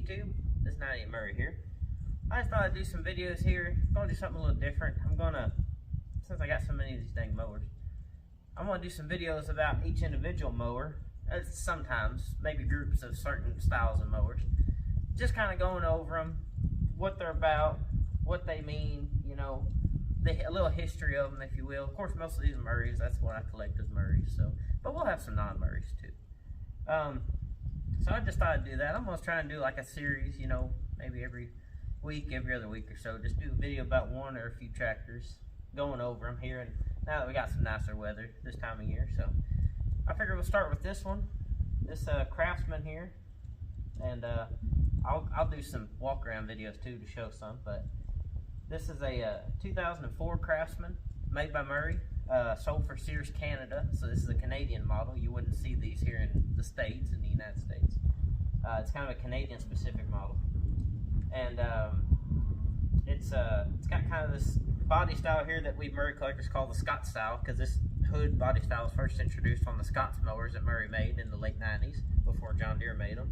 YouTube. This 98 Murray here. I just thought I'd do some videos here. I'm gonna do something a little different. Since I got so many of these dang mowers, I'm gonna do some videos about each individual mower. Sometimes, maybe groups of certain styles of mowers. Just kind of going over them, what they're about, what they mean, you know, a little history of them, if you will. Of course, most of these are Murrays. That's what I collect as Murrays. So, but we'll have some non-Murrays too. So I just thought I'd do that. I'm gonna try and do like a series, you know, maybe every week, every other week or so. Just do a video about one or a few tractors, going over them here. And now that we got some nicer weather this time of year, so I figured we'll start with this one, this Craftsman here, and I'll do some walk around videos too to show some. But this is a 2004 Craftsman made by Murray, sold for Sears Canada. So this is a Canadian model. You wouldn't see these here in the States, in the United States. It's kind of a Canadian specific model, and it's got kind of this body style here that we Murray collectors call the Scott style, because this hood body style was first introduced on the Scott's mowers that Murray made in the late 90s before John Deere made them.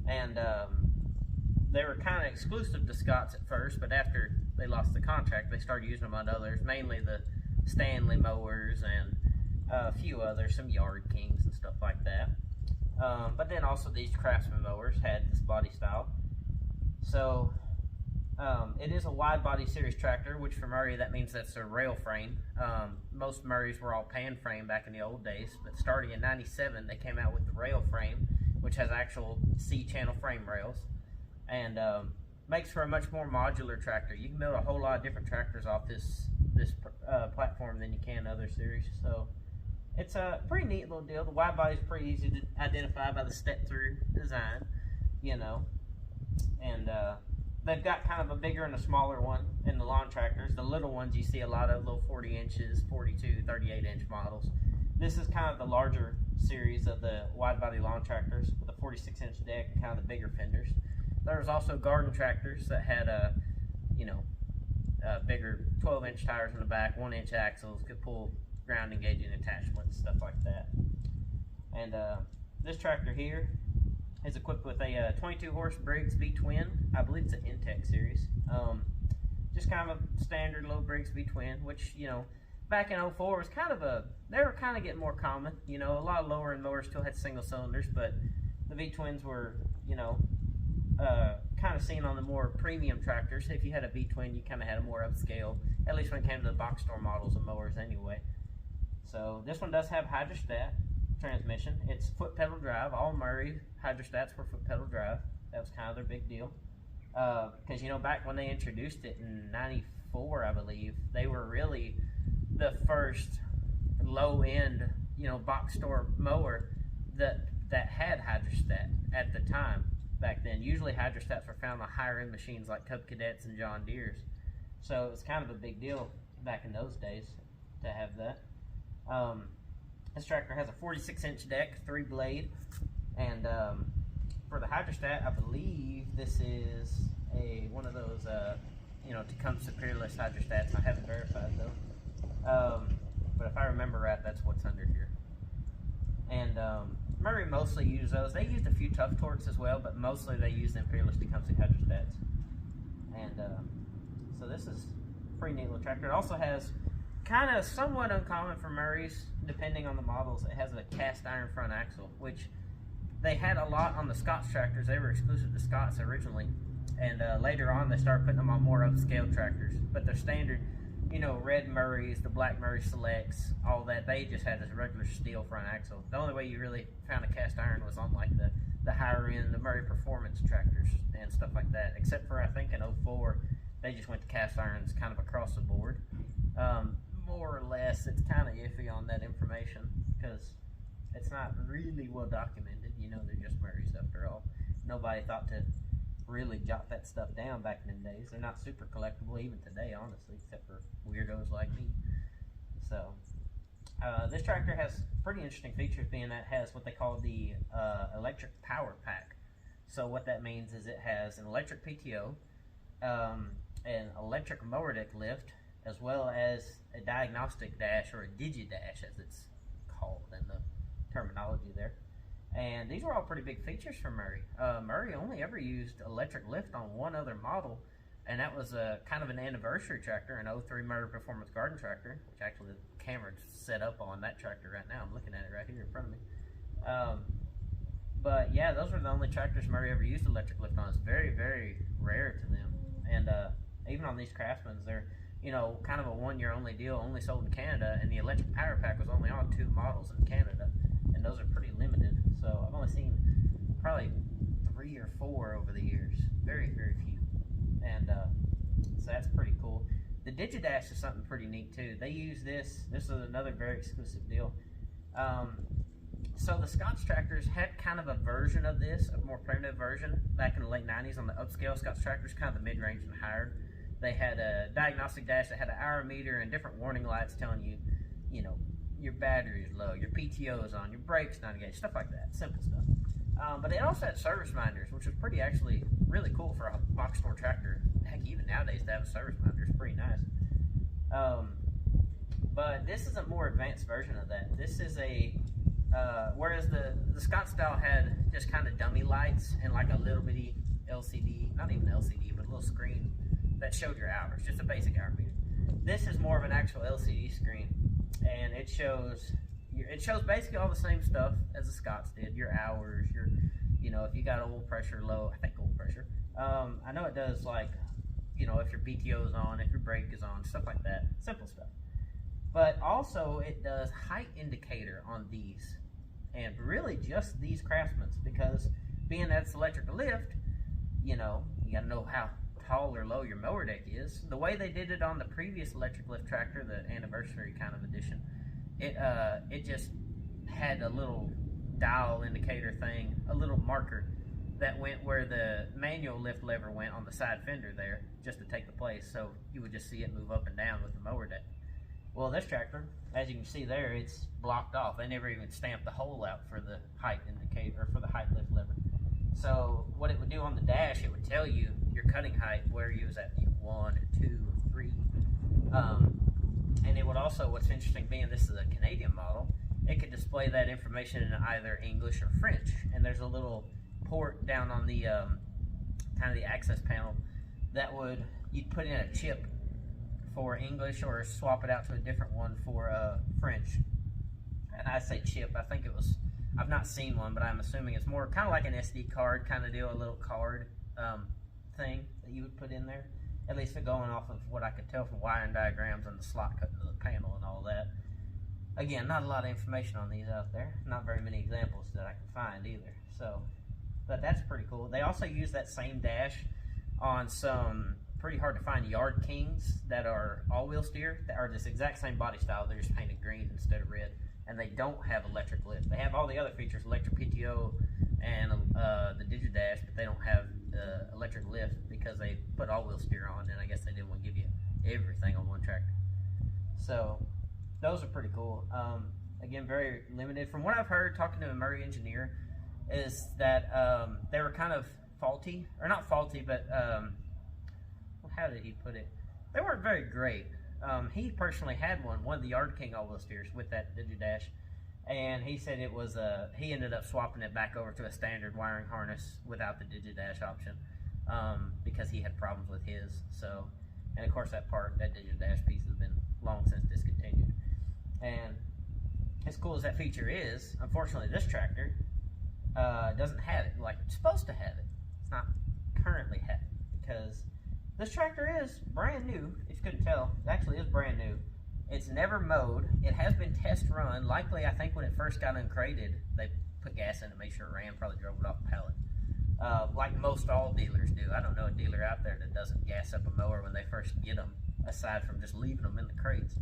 And they were kind of exclusive to Scott's at first, but after they lost the contract, they started using them on others, mainly the Stanley mowers and a few others, some Yard Kings and stuff like that. But then also these Craftsman mowers had this body style. So it is a wide body series tractor, which for Murray that means that's a rail frame. Most Murrays were all pan frame back in the old days, but starting in '97 they came out with the rail frame, which has actual C-channel frame rails, and makes for a much more modular tractor. You can build a whole lot of different tractors off this platform than you can other series. So it's a pretty neat little deal. The wide body is pretty easy to identify by the step-through design, you know, and they've got kind of a bigger and a smaller one in the lawn tractors. The little ones you see a lot of, little 40 inches, 42, 38-inch models. This is kind of the larger series of the wide body lawn tractors with a 46-inch deck and kind of the bigger fenders. There was also garden tractors that had bigger 12-inch tires in the back, 1-inch axles, could pull ground engaging attachments, stuff like that. And this tractor here is equipped with a 22 horse Briggs V-twin. I believe it's an Intech series. Just kind of a standard low Briggs V-twin, which, you know, back in '04 was kind of they were kind of getting more common. You know, a lot of lower end mowers still had single cylinders, but the V-twins were, you know, kind of seen on the more premium tractors. If you had a V-twin, you kind of had a more upscale, at least when it came to the box store models of mowers anyway. So this one does have hydrostat transmission. It's foot pedal drive. All Murray hydrostats were foot pedal drive. That was kind of their big deal, because you know, back when they introduced it in '94, I believe, they were really the first low end, you know, box store mower that had hydrostat at the time. Back then, usually hydrostats were found on higher end machines like Cub Cadets and John Deere's, so it was kind of a big deal back in those days to have that. This tractor has a 46-inch deck, 3-blade, and for the hydrostat, I believe this is one of those you know, Tecumseh Peerless hydrostats. I haven't verified though, but if I remember right, that's what's under here. And Murray mostly used those. They used a few Tough Torques as well, but mostly they used them Peerless Tecumseh hydrostats. And so this is a pretty neat little tractor. It also has, kind of somewhat uncommon for Murrays, depending on the models, it has a cast iron front axle, which they had a lot on the Scott's tractors. They were exclusive to Scott's originally, and later on they started putting them on more upscale tractors. But their standard, you know, red Murrays, the black Murray Selects, all that, they just had this regular steel front axle. The only way you really found a cast iron was on like the higher end, the Murray Performance tractors and stuff like that, except for I think in '04 they just went to cast irons kind of across the board. More or less, it's kind of iffy on that information because it's not really well documented. You know, they're just Murrays after all. Nobody thought to really jot that stuff down back in the days. They're not super collectible even today, honestly, except for weirdos like me. So this tractor has pretty interesting features, being that it has what they call the electric power pack. So what that means is it has an electric PTO, an electric mower deck lift, as well as a diagnostic dash, or a digi-dash as it's called in the terminology there, And these were all pretty big features for Murray. Murray only ever used electric lift on one other model, and that was a kind of an anniversary tractor, an '03 Murray Performance Garden Tractor, which actually the camera's set up on that tractor right now. I'm looking at it right here in front of me. But yeah, those were the only tractors Murray ever used electric lift on. It's very, very rare to them. And even on these Craftsmans, they're, you know, kind of a one-year only deal, only sold in Canada, and the electric power pack was only on 2 models in Canada, and those are pretty limited. So I've only seen probably 3 or 4 over the years. Very, very few. And so that's pretty cool. The DigiDash is something pretty neat too. They use this. This is another very exclusive deal. So the Scotts tractors had kind of a version of this, a more primitive version, back in the late 90s on the upscale Scotts tractors, kind of the mid-range and higher. They had a diagnostic dash that had an hour meter and different warning lights telling you, you know, your battery is low, your PTO is on, your brakes not engaged, stuff like that, simple stuff. But it also had service minders, which was pretty actually really cool for a box store tractor. Heck, even nowadays to have a service minder is pretty nice. But this is a more advanced version of that. This is a whereas the Scott style had just kind of dummy lights and like a little bitty LCD, not even LCD, but a little screen that showed your hours, just a basic hour meter. This is more of an actual LCD screen, and it shows basically all the same stuff as the Scotts did. Your hours, your, you know, if you got oil pressure low, I think oil pressure. I know it does, like, you know, if your PTO is on, if your brake is on, stuff like that, simple stuff. But also it does height indicator on these, and really just these Craftsmans, because being that it's electric lift, you know, you got to know how tall or low your mower deck is. The way they did it on the previous electric lift tractor, the anniversary kind of edition, it just had a little dial indicator thing, a little marker that went where the manual lift lever went on the side fender there, just to take the place, so you would just see it move up and down with the mower deck. Well, this tractor, as you can see there, it's blocked off. They never even stamped the hole out for the height indicator, or for the height lift lever. So what it would do on the dash, it would tell you your cutting height, where you was at, 1, 2, 3. And it would also, what's interesting, being this is a Canadian model, it could display that information in either English or French. And there's a little port down on the kind of the access panel that would, you'd put in a chip for English or swap it out to a different one for French. And I say chip, I think it was, I've not seen one, but I'm assuming it's more kind of like an SD card kind of deal, a little card thing that you would put in there. At least going off of what I could tell from wiring diagrams and the slot cut into the panel and all that. Again, not a lot of information on these out there. Not very many examples that I can find either. So, but that's pretty cool. They also use that same dash on some pretty hard to find Yard Kings that are all-wheel steer, that are this exact same body style. They're just painted green instead of red, and they don't have electric lift. They have all the other features, electric PTO and the DigiDash, but they don't have the electric lift because they put all-wheel steer on, and I guess they didn't want to give you everything on one tractor. So those are pretty cool. Again, very limited. From what I've heard, talking to a Murray engineer, is that they were kind of faulty, or not faulty, but how did he put it? They weren't very great. He personally had one of the Yard King all-wheel steers with that DigiDash, and he said it was he ended up swapping it back over to a standard wiring harness without the DigiDash option because he had problems with his. So, and of course that DigiDash piece has been long since discontinued. And as cool as that feature is, unfortunately this tractor doesn't have it like it's supposed to have it. It's not currently have it because this tractor is brand new. If you couldn't tell, it actually is brand new. It's never mowed. It has been test run. Likely, I think when it first got uncrated, they put gas in to make sure it ran, probably drove it off the pallet. Like most all dealers do. I don't know a dealer out there that doesn't gas up a mower when they first get them, aside from just leaving them in the crates,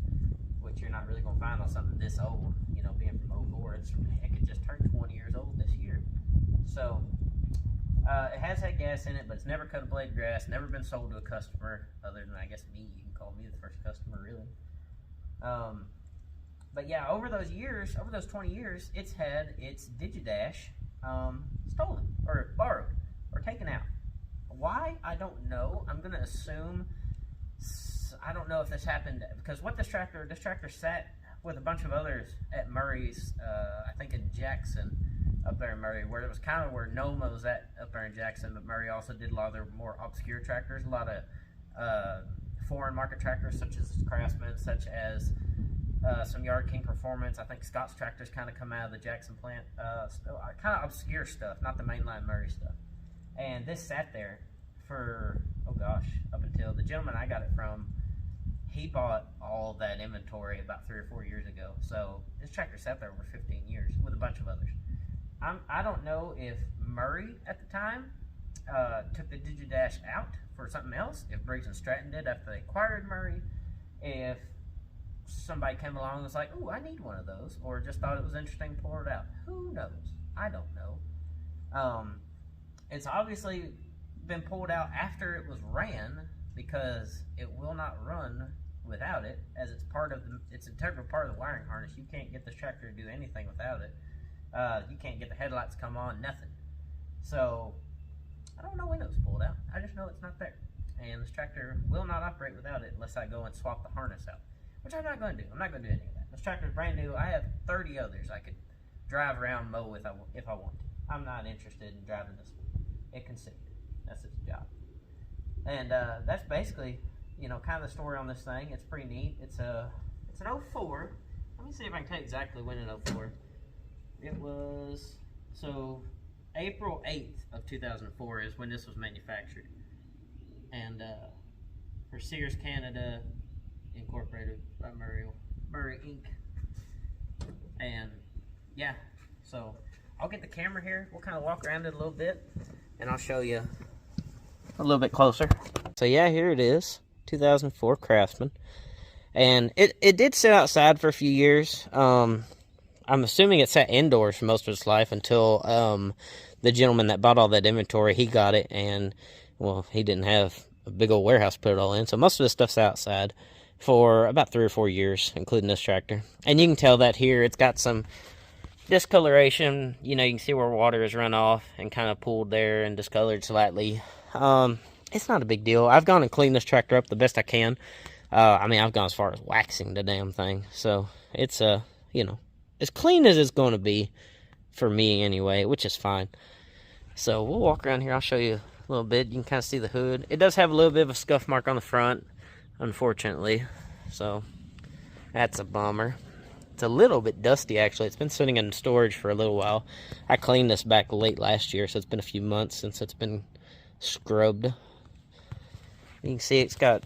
which you're not really going to find on something this old, you know, being from '04. Heck, it just turned 20 years old this year. So, it has had gas in it, but it's never cut a blade of grass, never been sold to a customer, other than, I guess, me. You can call me the first customer, really. But yeah, over those 20 years, it's had its DigiDash stolen, or borrowed, or taken out. Why? I don't know. I'm going to assume, I don't know if this happened, because what this tractor sat with a bunch of others at Murray's, I think in Jackson, up there in Murray, where it was kind of where Noma was at up there in Jackson, but Murray also did a lot of their more obscure tractors, a lot of foreign market tractors such as Craftsman, such as some Yard King Performance. I think Scott's tractors kind of come out of the Jackson plant. Kind of obscure stuff, not the mainline Murray stuff. And this sat there for, oh gosh, up until the gentleman I got it from, he bought all of that inventory about 3 or 4 years ago. So this tractor sat there over 15 years with a bunch of others. I don't know if Murray at the time took the Digidash out for something else, if Briggs and Stratton did after they acquired Murray, if somebody came along and was like, ooh, I need one of those, or just thought it was interesting, pull it out. Who knows? I don't know. It's obviously been pulled out after it was ran, because it will not run without it, as it's it's an integral part of the wiring harness. You can't get this tractor to do anything without it. You can't get the headlights to come on, nothing. So I don't know when it was pulled out. I just know it's not there. And this tractor will not operate without it unless I go and swap the harness out, which I'm not going to do. I'm not going to do any of that. This tractor is brand new. I have 30 others I could drive around, mow if I want to. I'm not interested in driving this one. It can sit here. That's its job. And that's basically, kind of the story on this thing. It's pretty neat. It's an 04. Let me see if I can tell you exactly when in 04. It was, April 8th of 2004 is when this was manufactured. And for Sears Canada Incorporated by Murray Inc. And yeah, so I'll get the camera here. We'll kind of walk around it a little bit, and I'll show you a little bit closer. So yeah, here it is, 2004 Craftsman. And it did sit outside for a few years. I'm assuming it sat indoors for most of its life until the gentleman that bought all that inventory, he got it, and, well, he didn't have a big old warehouse to put it all in, so most of this stuff's outside for about 3 or 4 years, including this tractor. And you can tell that here, it's got some discoloration. You can see where water has run off and kind of pooled there and discolored slightly. It's not a big deal. I've gone and cleaned this tractor up the best I can. I've gone as far as waxing the damn thing, so it's, as clean as it's going to be for me anyway, which is fine. So we'll walk around here. I'll show you a little bit. You can kind of see the hood. It does have a little bit of a scuff mark on the front, unfortunately. So that's a bummer. It's a little bit dusty, actually. It's been sitting in storage for a little while. I cleaned this back late last year, so it's been a few months since it's been scrubbed. You can see it's got,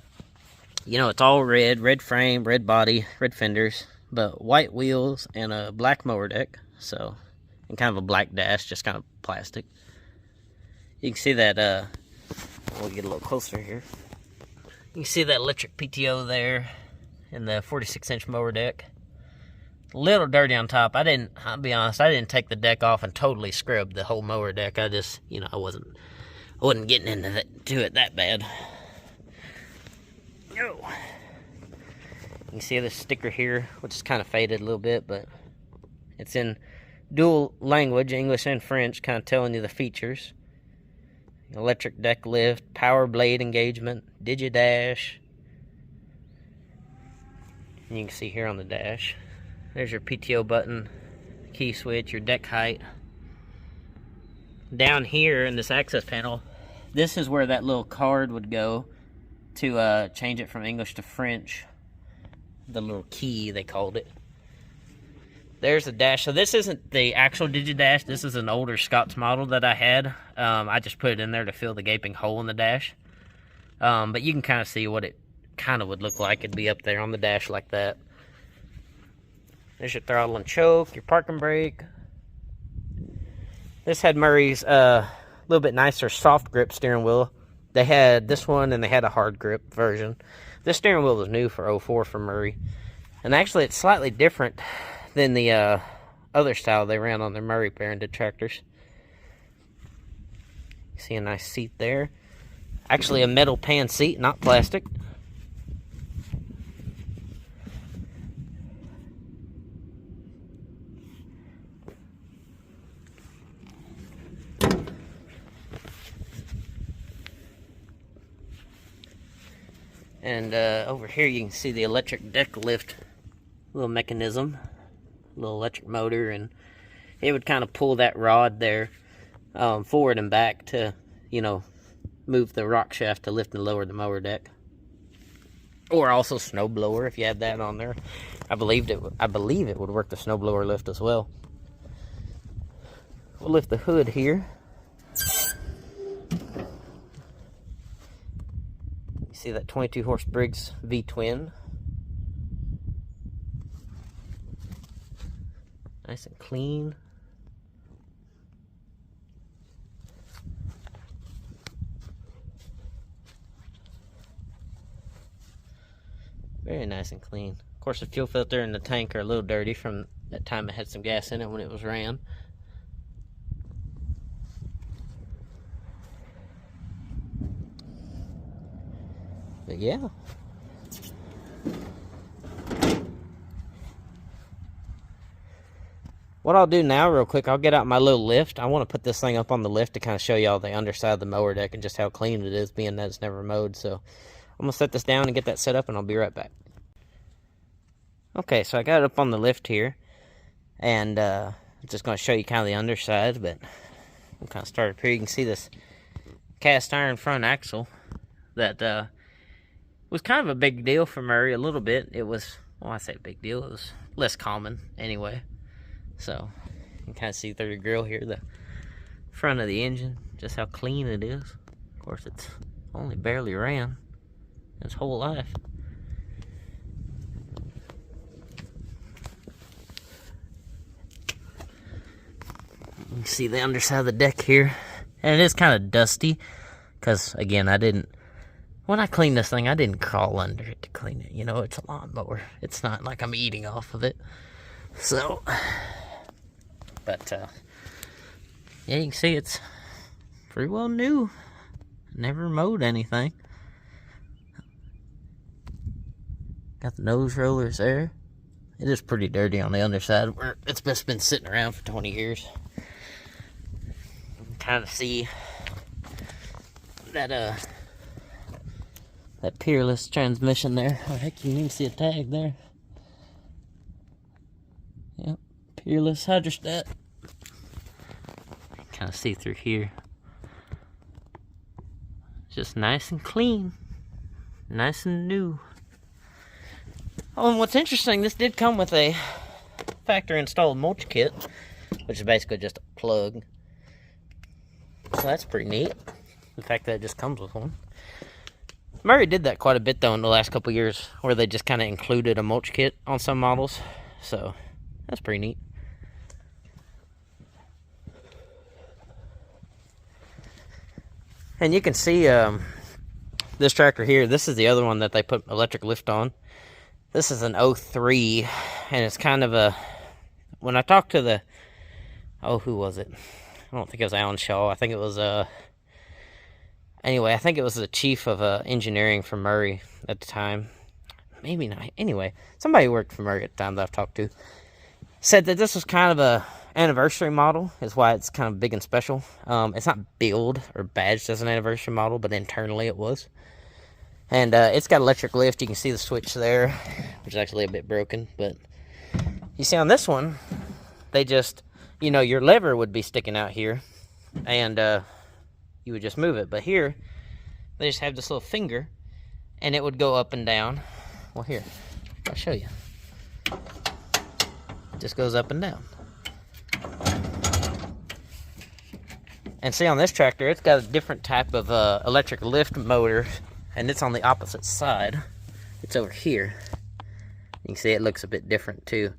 it's all red frame, red body, red fenders, but white wheels and a black mower deck, and kind of a black dash, just kind of plastic. You can see that, we'll get a little closer here. You can see that electric PTO there and the 46-inch mower deck. A little dirty on top. I'll be honest, I didn't take the deck off and totally scrub the whole mower deck. I just, I wasn't getting into it that bad. No. You can see this sticker here, which is kind of faded a little bit, but it's in dual language, English and French, kind of telling you the features. Electric deck lift, power blade engagement, Digidash. And you can see here on the dash, there's your PTO button, key switch, your deck height. Down here in this access panel, this is where that little card would go to change it from English to French. The little key, they called it. There's the dash. So this isn't the actual Digidash. This is an older Scott's model that I had. I just put it in there to fill the gaping hole in the dash. But you can kind of see what it kind of would look like. It'd be up there on the dash like that. There's your throttle and choke, your parking brake. This had Murray's little bit nicer soft grip steering wheel. They had this one and they had a hard grip version. This steering wheel was new for 04 from Murray. And actually it's slightly different than the other style they ran on their Murray parented tractors. You see a nice seat there. Actually a metal pan seat, not plastic. And over here you can see the electric deck lift little mechanism, little electric motor, and it would kind of pull that rod there forward and back to, you know, move the rock shaft to lift and lower the mower deck. Or also snow blower if you had that on there. I believe it would work the snow blower lift as well. We'll lift the hood here. You see that 22 horse Briggs V-twin. Nice and clean. Very nice and clean. Of course, the fuel filter and the tank are a little dirty from that time it had some gas in it when it was ran. But yeah. What I'll do now real quick, I'll get out my little lift. I want to put this thing up on the lift to kind of show y'all the underside of the mower deck and just how clean it is, being that it's never mowed. So I'm going to set this down and get that set up, and I'll be right back. Okay, so I got it up on the lift here, and I'm just going to show you kind of the underside, but we'll kind of start up here. You can see this cast iron front axle that was kind of a big deal for Murray a little bit. It was, well, I say big deal, it was less common anyway. So you can kind of see through the grill here the front of the engine, just how clean it is. Of course, it's only barely ran its whole life. You can see the underside of the deck here, and it is kind of dusty because, again, when I clean this thing, I didn't crawl under it to clean it. You know, it's a lawnmower. It's not like I'm eating off of it. So, but yeah, you can see it's pretty well new. Never mowed anything. Got the nose rollers there. It is pretty dirty on the underside where it's just been sitting around for 20 years. You can kind of see that that Peerless transmission there. Oh heck, you can even see a tag there. Yep, Peerless hydrostat. Kind of see through here. Just nice and clean, nice and new. Oh, and what's interesting, this did come with a factory installed mulch kit, which is basically just a plug. So that's pretty neat, the fact that it just comes with one. Murray did that quite a bit though in the last couple years, where they just kind of included a mulch kit on some models. So that's pretty neat. And you can see this tractor here. This is the other one that they put electric lift on. This is an 03, and it's kind of a, when I talked to the, oh, who was it? I don't think it was Alan Shaw. I think it was, anyway, I think it was the chief of engineering for Murray at the time. Maybe not. Anyway, somebody who worked for Murray at the time that I've talked to said that this was kind of a anniversary model, is why it's kind of big and special. It's not billed or badged as an anniversary model, but internally it was. And it's got electric lift. You can see the switch there, which is actually a bit broken. But you see on this one, they just, you know, your lever would be sticking out here, and you would just move it. But here, they just have this little finger, and it would go up and down. Well, here, I'll show you. It just goes up and down. And see, on this tractor, it's got a different type of electric lift motor, and it's on the opposite side. It's over here. You can see it looks a bit different too.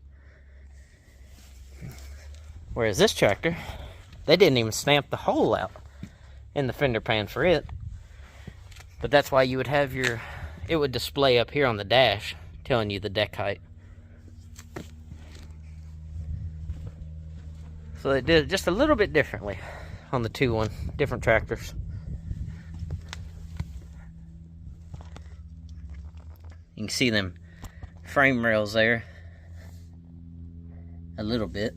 Whereas this tractor, they didn't even stamp the hole out in the fender pan for it. But that's why you would have your, it would display up here on the dash telling you the deck height. So they did it just a little bit differently on the different tractors. You can see them frame rails there a little bit.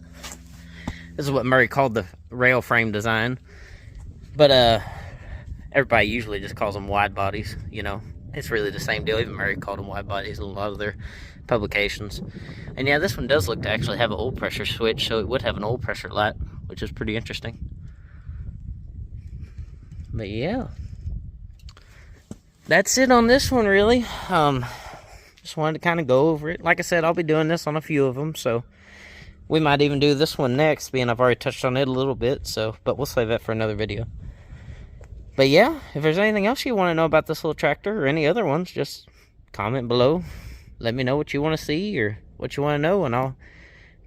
This is what Murray called the rail frame design, but everybody usually just calls them wide bodies. You know, it's really the same deal. Even Murray called them wide bodies. A lot of their publications. And yeah, this one does look to actually have an oil pressure switch, so it would have an oil pressure light, which is pretty interesting. But yeah, that's it on this one, really. Just wanted to kind of go over it. Like I said, I'll be doing this on a few of them, so we might even do this one next, being I've already touched on it a little bit, so, but we'll save that for another video. But yeah, if there's anything else you want to know about this little tractor or any other ones, just comment below. Let me know what you want to see or what you want to know, and I'll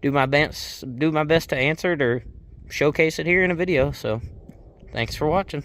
do my best to answer it or showcase it here in a video. So thanks for watching.